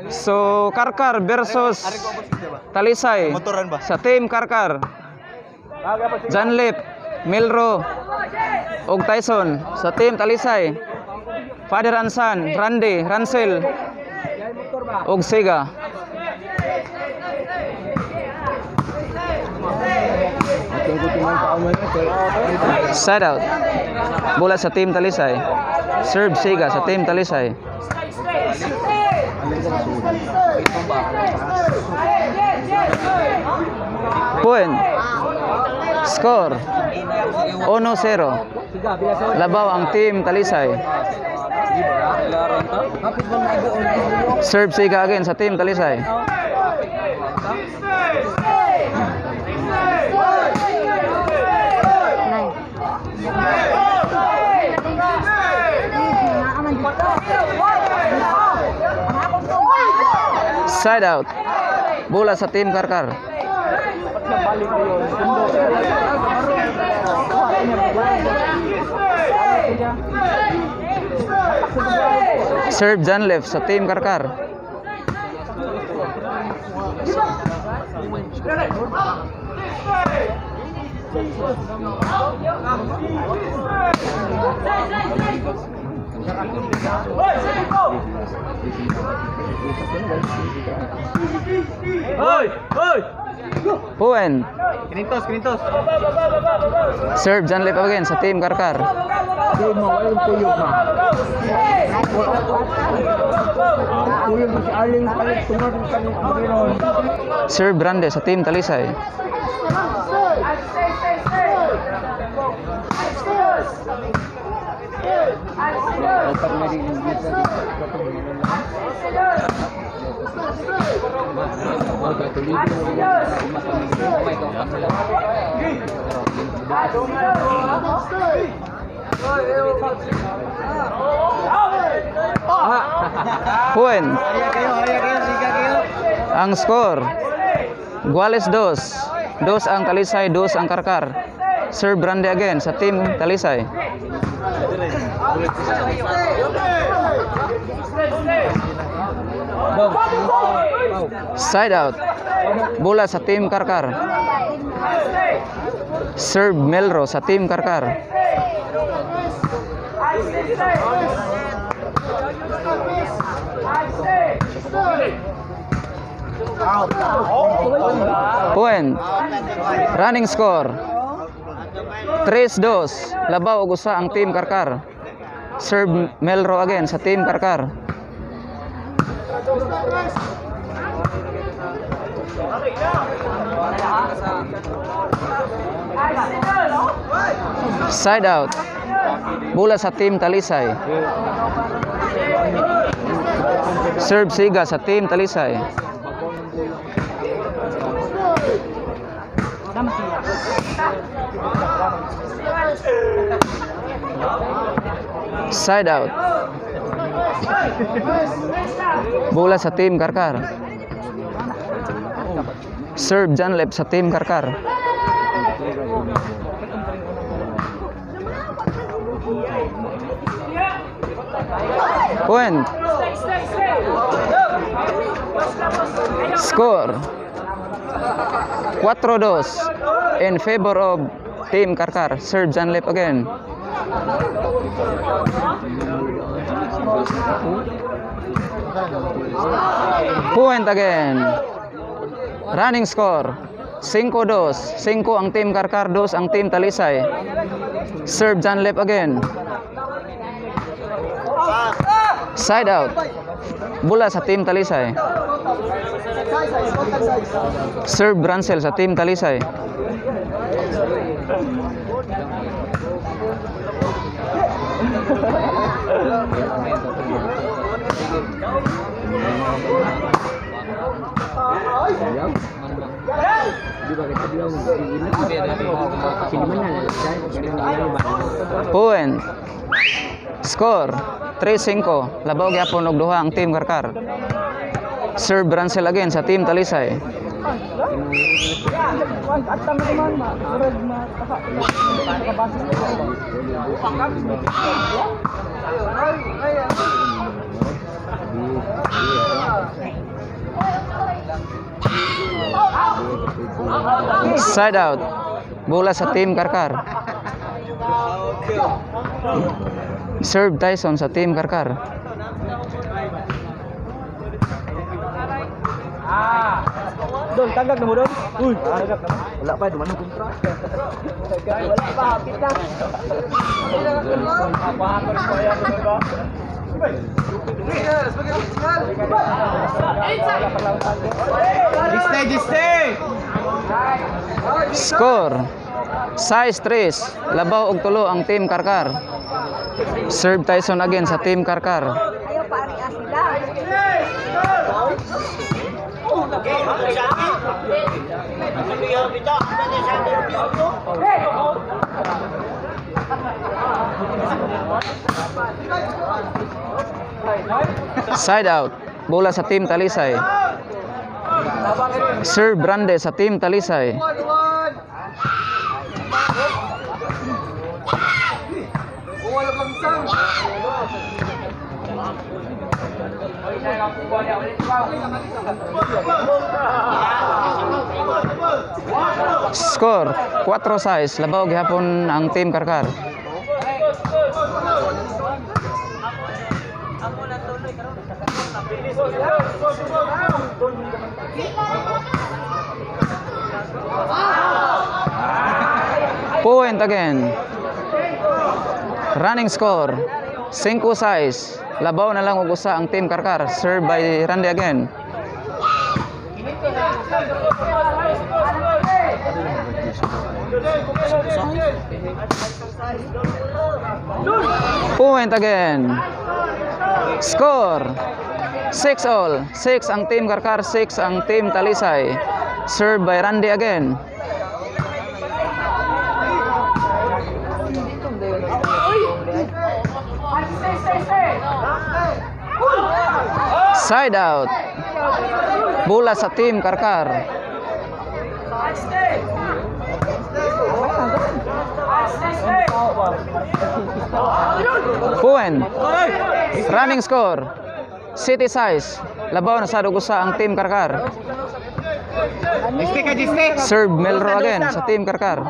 So, Karkar versus Talisay. Motoran ba? Sa team Karkar. Janlip, Milro, og Tyson. Sa team Talisay. Father and Son, Randy, Ransel, og Sega. Side out. Bola sa team Talisay. Serve Sega sa team Talisay. Point. Score 1-0. Labaw ang team Talisay. Serve Sega again sa team Talisay. Side out. Bola sa team Karkar. Serve Janlef sa team Karkar. Point. Kinintos. Serve Janlef again sa team Karkar. Serve Brande sa team Talisay. Point. Ang score Guales 2 ang Talisay, 2 ang Karkar. Serve Brande again sa team Talisay. Side out. Bola sa team Karkar. Serve Melro sa team Karkar. Point. Running score 3-2. Labaw og usa ang team Karkar. Serve Melro again sa team Karkar. Side out. Bola sa team Talisay. Serve Siga sa team Talisay. Side out. Bola sa team Karkar. Serve Janlep sa team Karkar. Point. Score 4-2 in favor of team Karkar. Serve Janlep again. Point again. Running score 5-2. 5 ang team Karkar, 2 ang team Talisay. Serve Janlep again. Side out. Bola sa team Talisay. Serve Ransel sa team Talisay. Point. Score 3-5. Labaw gyapon og duha ang team Karkar. Serve Ransel again sa team Talisay. Side out. Bola sa Team Karkar. Serve Tyson sa Team Karkar. Dol, tagag na mo doon. Uy, tagag na. Wala pa, duman ng kontra. Wala pa, hapit na. Apahakon ko yan, ba? Giste. Score. Size 3. Labaw og tulo ang Team Karkar. Serve Tyson again sa Team Karkar. Ayaw pari sila. Side out. Bola sa Team Talisay. Serve Brande sa Team Talisay. Score 4-6. Labaw gihapon ang Team Karkar. Point again. Running score 5-6. Labaw na lang og usa ang Team Karkar. Serve by Randy again. Point again. Score 6-all. 6 ang Team Karkar, 6 ang Team Talisay. Serve by Randy again. Side out. Bola sa Team Karkar. Point. Running score. City size. Labaw na sa dugusa ang Team Karkar. Serve Melro again sa Team Karkar.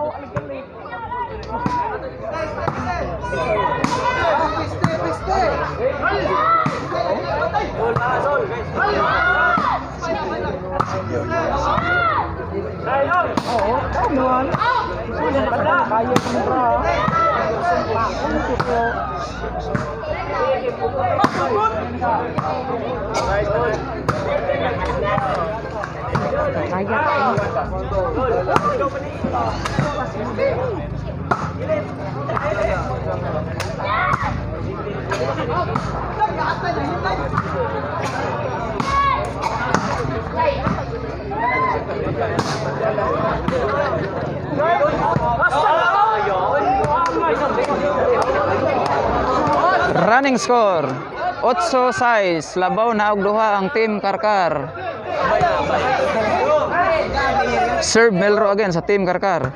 Running score 8-6. Labaw na og duha ang Team Karkar. Serve Melro again sa Team Karkar.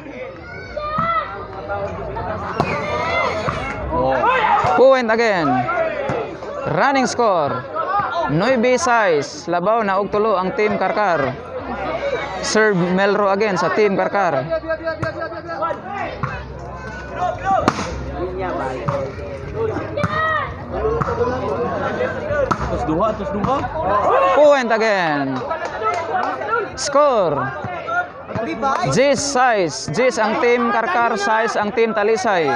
Point again. Running score 9-6. Labaw na og tulo ang Team Karkar. Serve Melro again sa Team Karkar. Terus dua. Point again. Score Jis size. Jis ang Team Karkar, size ang Team Talisay.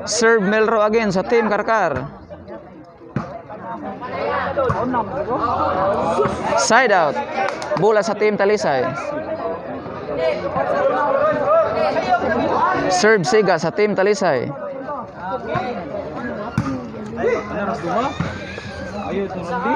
Serve Melro again sa Team Karkar. Side out. Bola sa Team Talisay. Serve Siga sa Team Talisay. Terus dua. Ayo turun di.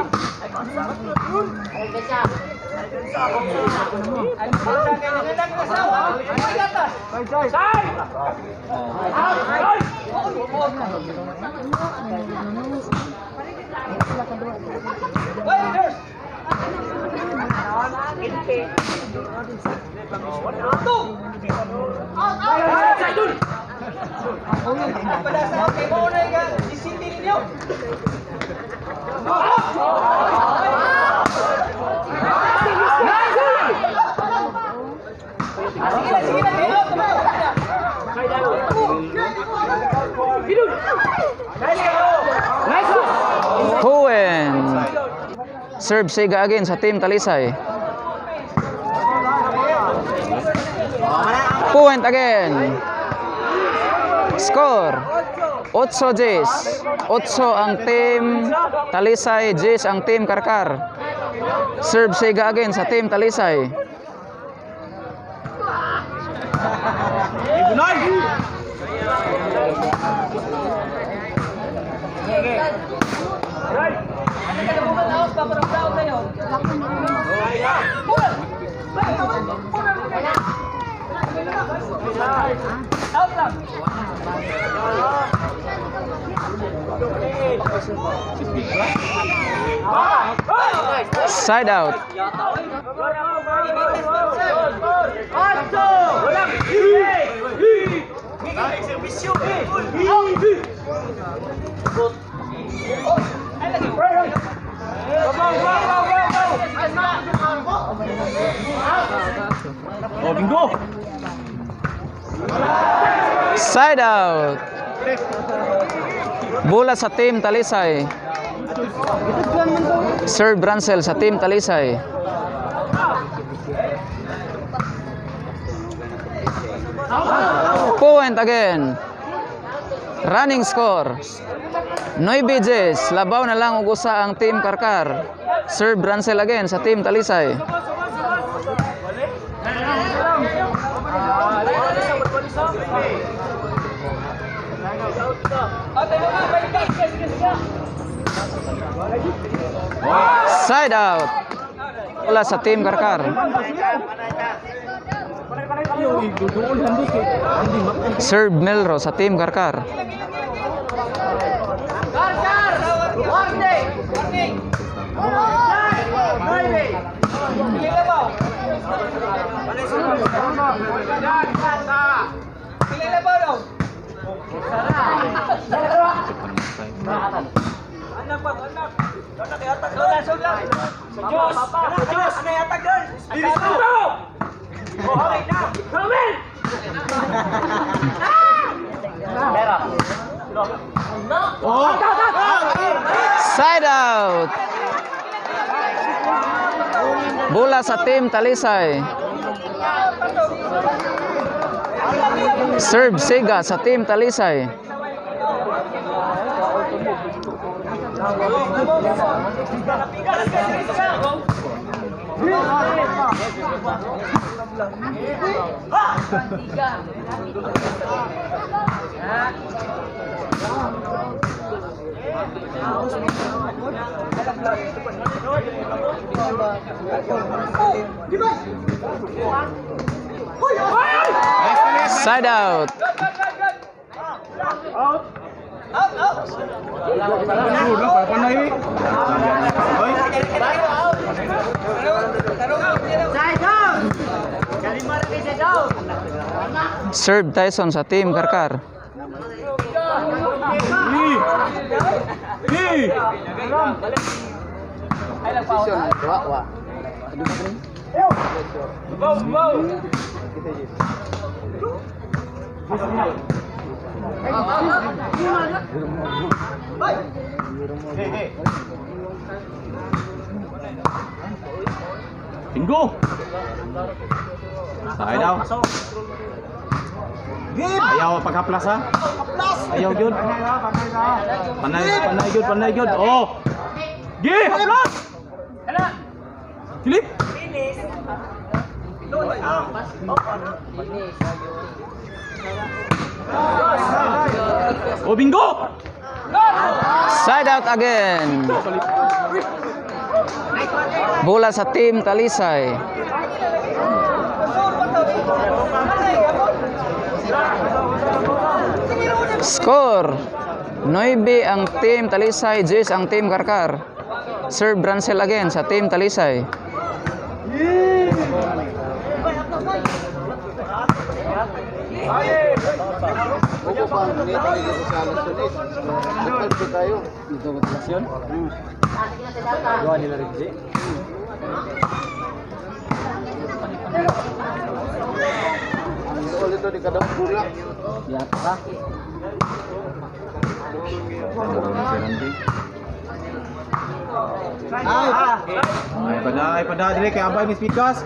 Huen. Serve Sega again sa Team Talisay. Point again. Score 8-10. 8 ang Team Talisay, 10 ang Team Karkar. Serve Sega again sa Team Talisay. Side out. Oh, bingo. Side out. Bola sa Team Talisay. Serve Brancel sa Team Talisay. Point again. Running score 9-10. Labaw na lang ug usa ang Team Karkar. Serve Brancel again sa Team Talisay. Side out. Bola sa Team Karkar. Serve Melro sa Team Karkar. Side out. Bola sa Team Talisay. Serve Sega sa Team Talisay. Side out. Serve Tyson sa Team Karkar. Bingo. Side out. Ayaw pagkaplas ha. Ayaw gyud. Panay gyud. Oh. Gi, haplas. Kilip. Oh, bingo. Side out again. Bola sa Team Talisay. Score 9 ang Team Talisay, 10 ang Team Karkar. Serve Brancel again sa Team Talisay. Opo pa, nito ay sa sunit. Nagkalpo tayo. Dito ko relasyon. Gawa nila rin di. Ulit to di kada pula. Yata ka. Ay pada dire kay abay Miss Pikas.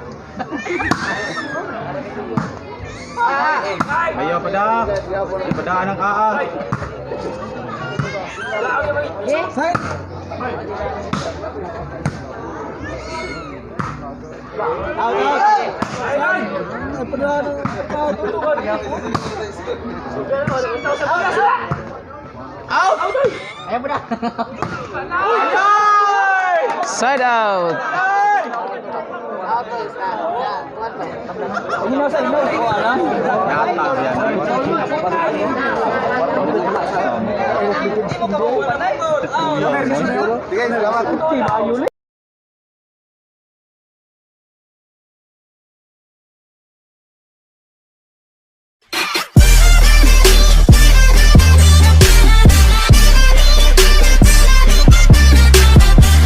Ayo pada. Pada anang aa. Say. Out. Ay pada. Out. Ayo pada. Side out. Ini nasa ino ko ala. Yata yan.